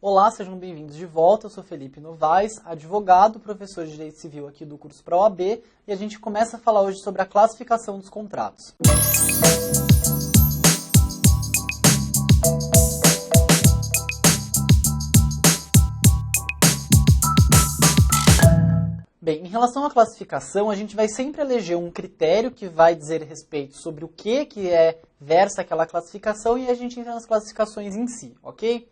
Olá, sejam bem-vindos de volta. Eu sou Felipe Novaes, advogado, professor de Direito Civil aqui do curso para OAB, e a gente começa a falar hoje sobre a classificação dos contratos. Bem, em relação à classificação, a gente vai sempre eleger um critério que vai dizer respeito sobre o que versa aquela classificação e a gente entra nas classificações em si, ok?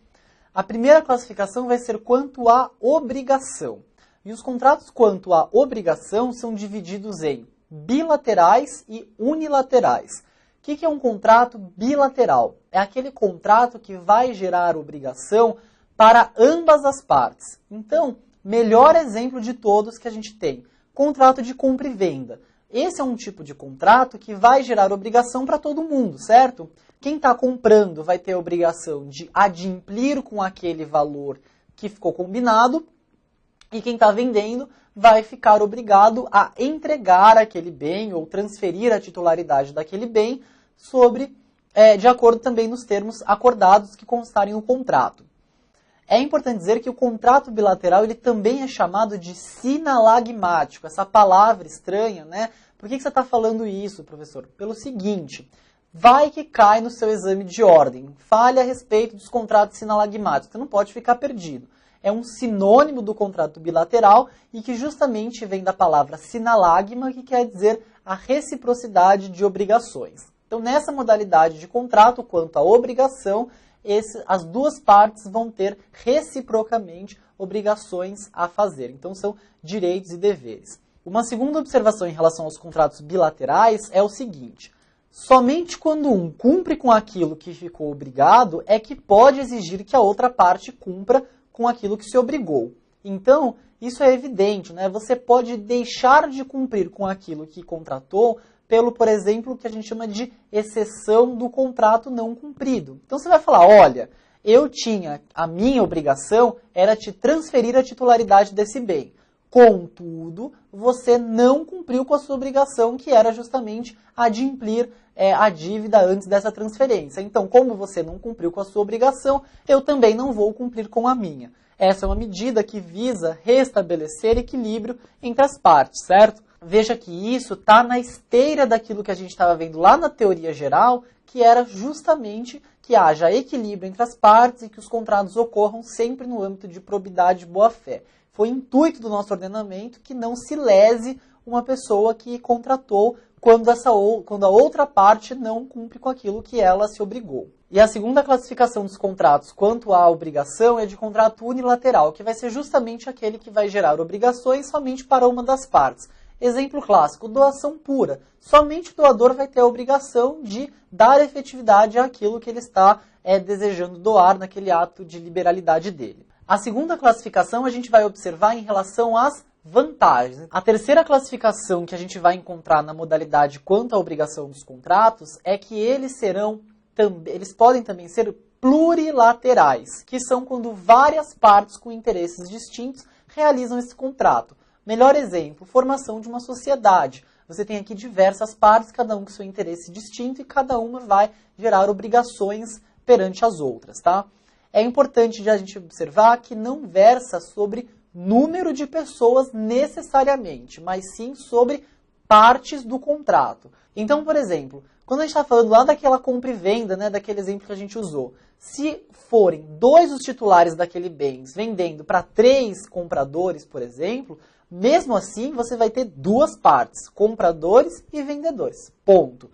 A primeira classificação vai ser quanto à obrigação. E os contratos quanto à obrigação são divididos em bilaterais e unilaterais. O que é um contrato bilateral? É aquele contrato que vai gerar obrigação para ambas as partes. Então, melhor exemplo de todos que a gente tem, contrato de compra e venda. Esse é um tipo de contrato que vai gerar obrigação para todo mundo, certo? Quem está comprando vai ter a obrigação de adimplir com aquele valor que ficou combinado e quem está vendendo vai ficar obrigado a entregar aquele bem ou transferir a titularidade daquele bem de acordo também nos termos acordados que constarem no contrato. É importante dizer que o contrato bilateral ele também é chamado de sinalagmático. Essa palavra estranha, né? Por que você está falando isso, professor? Pelo seguinte, vai que cai no seu exame de ordem. Fale a respeito dos contratos sinalagmáticos. Você não pode ficar perdido. É um sinônimo do contrato bilateral e que justamente vem da palavra sinalagma, que quer dizer a reciprocidade de obrigações. Então, nessa modalidade de contrato, quanto à obrigação, as duas partes vão ter reciprocamente obrigações a fazer. Então, são direitos e deveres. Uma segunda observação em relação aos contratos bilaterais é o seguinte: somente quando um cumpre com aquilo que ficou obrigado é que pode exigir que a outra parte cumpra com aquilo que se obrigou. Então, isso é evidente, né? Você pode deixar de cumprir com aquilo que contratou pelo, por exemplo, o que a gente chama de exceção do contrato não cumprido. Então você vai falar, olha, a minha obrigação era te transferir a titularidade desse bem. Contudo, você não cumpriu com a sua obrigação, que era justamente adimplir a dívida antes dessa transferência. Então, como você não cumpriu com a sua obrigação, eu também não vou cumprir com a minha. Essa é uma medida que visa restabelecer equilíbrio entre as partes, certo? Veja que isso está na esteira daquilo que a gente estava vendo lá na teoria geral, que era justamente que haja equilíbrio entre as partes e que os contratos ocorram sempre no âmbito de probidade e boa-fé. Foi intuito do nosso ordenamento que não se lese uma pessoa que contratou quando a outra parte não cumpre com aquilo que ela se obrigou. E a segunda classificação dos contratos quanto à obrigação é de contrato unilateral, que vai ser justamente aquele que vai gerar obrigações somente para uma das partes. Exemplo clássico, doação pura. Somente o doador vai ter a obrigação de dar efetividade àquilo que ele está desejando doar naquele ato de liberalidade dele. A segunda classificação a gente vai observar em relação às vantagens. A terceira classificação que a gente vai encontrar na modalidade quanto à obrigação dos contratos é que eles podem também ser plurilaterais, que são quando várias partes com interesses distintos realizam esse contrato. Melhor exemplo, formação de uma sociedade. Você tem aqui diversas partes, cada um com seu interesse distinto e cada uma vai gerar obrigações perante as outras, tá? É importante a gente observar que não versa sobre número de pessoas necessariamente, mas sim sobre partes do contrato. Então, por exemplo, quando a gente está falando lá daquela compra e venda, né, daquele exemplo que a gente usou, se forem 2 os titulares daquele bem vendendo para 3 compradores, por exemplo, mesmo assim você vai ter 2 partes, compradores e vendedores, ponto.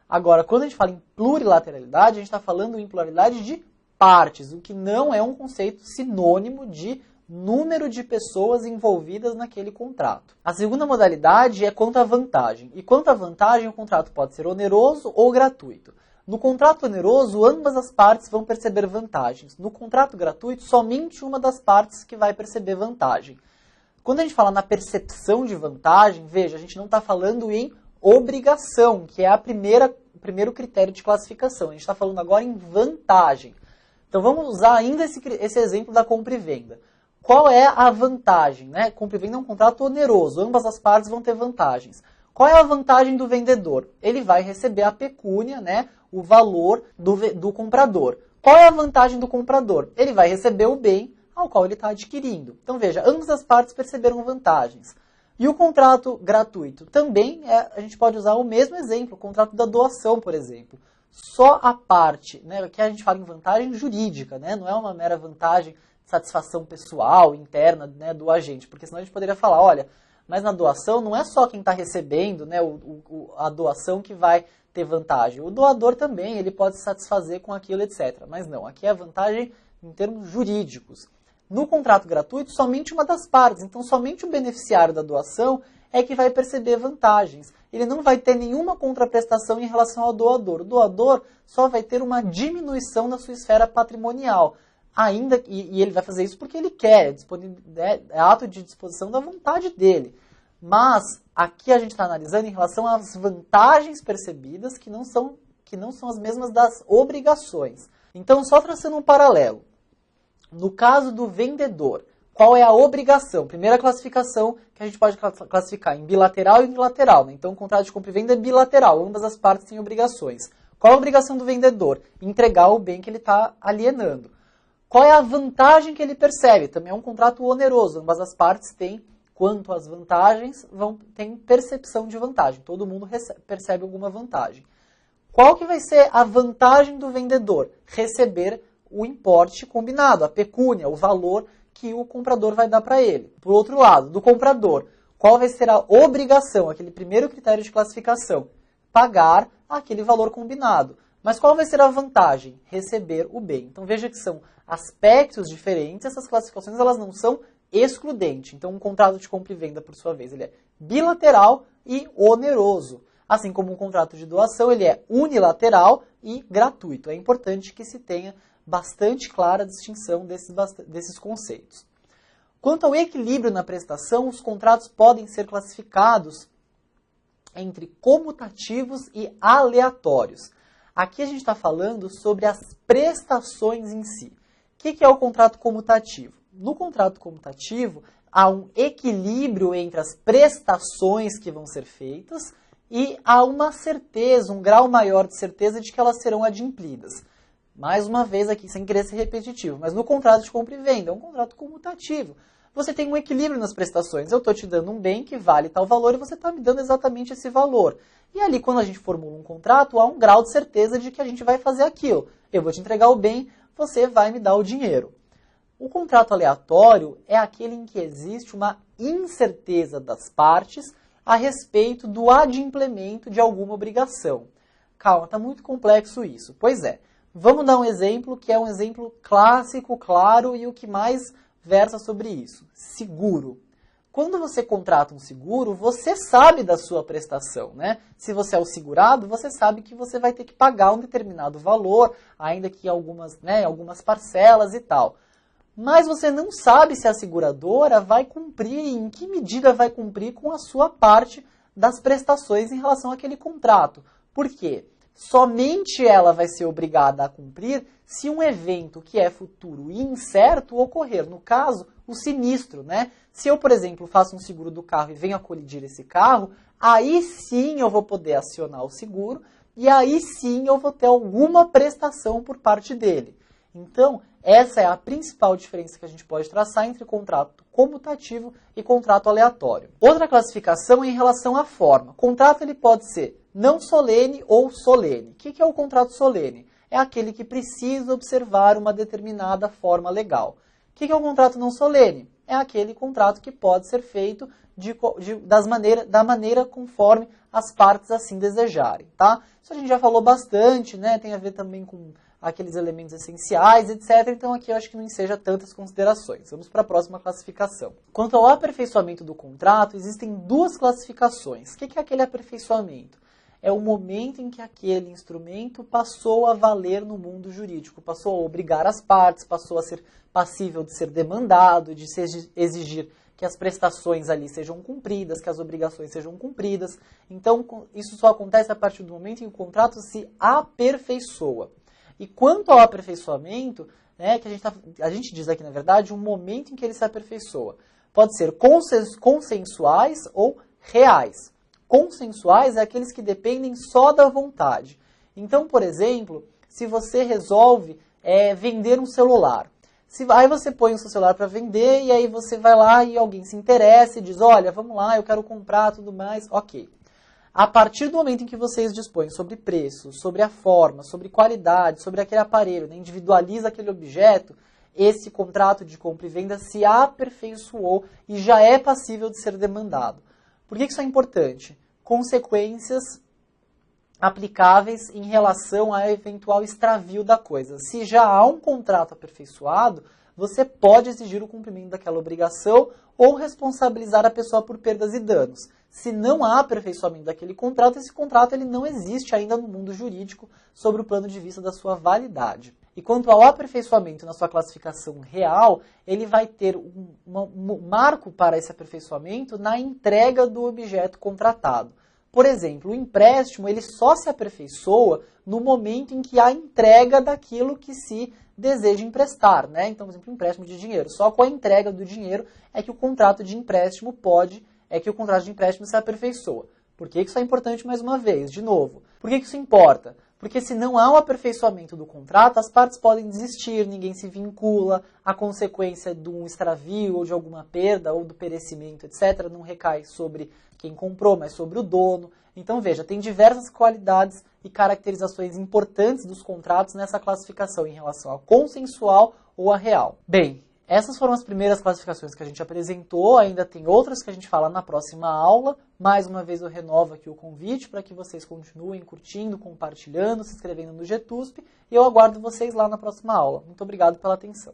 Agora, quando a gente fala em plurilateralidade, a gente está falando em pluralidade de partes, o que não é um conceito sinônimo de número de pessoas envolvidas naquele contrato. A segunda modalidade é quanto à vantagem. E quanto à vantagem, o contrato pode ser oneroso ou gratuito. No contrato oneroso, ambas as partes vão perceber vantagens. No contrato gratuito, somente uma das partes que vai perceber vantagem. Quando a gente fala na percepção de vantagem, veja, a gente não está falando em obrigação, que é o primeiro critério de classificação. A gente está falando agora em vantagem. Então vamos usar ainda esse exemplo da compra e venda. Qual é a vantagem? Né? Compra e venda é um contrato oneroso, ambas as partes vão ter vantagens. Qual é a vantagem do vendedor? Ele vai receber a pecúnia, né, o valor do comprador. Qual é a vantagem do comprador? Ele vai receber o bem ao qual ele está adquirindo. Então veja, ambas as partes perceberam vantagens. E o contrato gratuito também, a gente pode usar o mesmo exemplo, o contrato da doação, por exemplo. Só a parte, né, que a gente fala em vantagem jurídica, né, não é uma mera vantagem de satisfação pessoal, interna, né, do agente, porque senão a gente poderia falar, olha, mas na doação não é só quem está recebendo, né, a doação que vai ter vantagem. O doador também, ele pode se satisfazer com aquilo, etc. Mas não, aqui é vantagem em termos jurídicos. No contrato gratuito, somente uma das partes, então somente o beneficiário da doação é que vai perceber vantagens. Ele não vai ter nenhuma contraprestação em relação ao doador. O doador só vai ter uma diminuição na sua esfera patrimonial. Ainda, e ele vai fazer isso porque ele quer, é ato de disposição da vontade dele. Mas aqui a gente está analisando em relação às vantagens percebidas que não são as mesmas das obrigações. Então, só traçando um paralelo. No caso do vendedor, qual é a obrigação? Primeira classificação que a gente pode classificar em bilateral e unilateral. Né? Então, o contrato de compra e venda é bilateral, ambas as partes têm obrigações. Qual é a obrigação do vendedor? Entregar o bem que ele está alienando. Qual é a vantagem que ele percebe? Também é um contrato oneroso, ambas as partes têm, quanto às vantagens, tem percepção de vantagem. Todo mundo percebe alguma vantagem. Qual que vai ser a vantagem do vendedor? Receber o importe combinado, a pecúnia, o valor que o comprador vai dar para ele. Por outro lado, do comprador, qual vai ser a obrigação, aquele primeiro critério de classificação? Pagar aquele valor combinado. Mas qual vai ser a vantagem? Receber o bem. Então veja que são aspectos diferentes, essas classificações elas não são excludentes. Então um contrato de compra e venda, por sua vez, ele é bilateral e oneroso. Assim como um contrato de doação, ele é unilateral e gratuito. É importante que se tenha bastante clara a distinção desses conceitos. Quanto ao equilíbrio na prestação, os contratos podem ser classificados entre comutativos e aleatórios. Aqui a gente está falando sobre as prestações em si. O que é o contrato comutativo? No contrato comutativo, há um equilíbrio entre as prestações que vão ser feitas e há uma certeza, um grau maior de certeza de que elas serão adimplidas. Mais uma vez aqui, sem querer ser repetitivo, mas no contrato de compra e venda, é um contrato comutativo. Você tem um equilíbrio nas prestações. Eu estou te dando um bem que vale tal valor e você está me dando exatamente esse valor. E ali, quando a gente formula um contrato, há um grau de certeza de que a gente vai fazer aquilo. Eu vou te entregar o bem, você vai me dar o dinheiro. O contrato aleatório é aquele em que existe uma incerteza das partes a respeito do adimplemento de alguma obrigação. Calma, está muito complexo isso. Pois é. Vamos dar um exemplo que é um exemplo clássico, claro, e o que mais versa sobre isso. Seguro. Quando você contrata um seguro, você sabe da sua prestação, né? Se você é o segurado, você sabe que você vai ter que pagar um determinado valor, ainda que algumas parcelas e tal. Mas você não sabe se a seguradora vai cumprir, em que medida vai cumprir com a sua parte das prestações em relação àquele contrato. Por quê? Somente ela vai ser obrigada a cumprir se um evento que é futuro e incerto ocorrer. No caso, o sinistro, né? Se eu, por exemplo, faço um seguro do carro e venho a colidir esse carro, aí sim eu vou poder acionar o seguro e aí sim eu vou ter alguma prestação por parte dele. Então, essa é a principal diferença que a gente pode traçar entre contrato comutativo e contrato aleatório. Outra classificação é em relação à forma. O contrato ele pode ser não solene ou solene. O que é o contrato solene? É aquele que precisa observar uma determinada forma legal. O que é o contrato não solene? É aquele contrato que pode ser feito da maneira conforme as partes assim desejarem. Tá? Isso a gente já falou bastante, né? Tem a ver também com aqueles elementos essenciais, etc. Então aqui eu acho que não enseja tantas considerações. Vamos para a próxima classificação. Quanto ao aperfeiçoamento do contrato, existem duas classificações. O que é aquele aperfeiçoamento? É o momento em que aquele instrumento passou a valer no mundo jurídico, passou a obrigar as partes, passou a ser passível de ser demandado, de se exigir que as prestações ali sejam cumpridas, que as obrigações sejam cumpridas. Então, isso só acontece a partir do momento em que o contrato se aperfeiçoa. E quanto ao aperfeiçoamento, né, que a gente diz aqui, na verdade, um momento em que ele se aperfeiçoa. Pode ser consensuais ou reais. Consensuais é aqueles que dependem só da vontade. Então, por exemplo, se você resolve é vender um celular. Aí você põe o seu celular para vender e aí você vai lá e alguém se interessa e diz, olha, vamos lá, eu quero comprar, tudo mais, ok. A partir do momento em que vocês dispõem sobre preço, sobre a forma, sobre qualidade, sobre aquele aparelho, né, individualiza aquele objeto, esse contrato de compra e venda se aperfeiçoou e já é passível de ser demandado. Por que isso é importante? Consequências aplicáveis em relação ao eventual extravio da coisa. Se já há um contrato aperfeiçoado, você pode exigir o cumprimento daquela obrigação ou responsabilizar a pessoa por perdas e danos. Se não há aperfeiçoamento daquele contrato, esse contrato ele não existe ainda no mundo jurídico sobre o plano de vista da sua validade. E quanto ao aperfeiçoamento na sua classificação real, ele vai ter um marco para esse aperfeiçoamento na entrega do objeto contratado. Por exemplo, o empréstimo ele só se aperfeiçoa no momento em que há entrega daquilo que se deseja emprestar, né? Então, por exemplo, um empréstimo de dinheiro. Só com a entrega do dinheiro é que o contrato de empréstimo se aperfeiçoa. Por que isso é importante mais uma vez? De novo, por que isso importa? Porque se não há um aperfeiçoamento do contrato, as partes podem desistir, ninguém se vincula, a consequência de um extravio ou de alguma perda ou do perecimento, etc., não recai sobre quem comprou, mas sobre o dono. Então veja, tem diversas qualidades e caracterizações importantes dos contratos nessa classificação em relação a consensual ou a real. Bem, essas foram as primeiras classificações que a gente apresentou, ainda tem outras que a gente fala na próxima aula. Mais uma vez eu renovo aqui o convite para que vocês continuem curtindo, compartilhando, se inscrevendo no GTUSP e eu aguardo vocês lá na próxima aula. Muito obrigado pela atenção.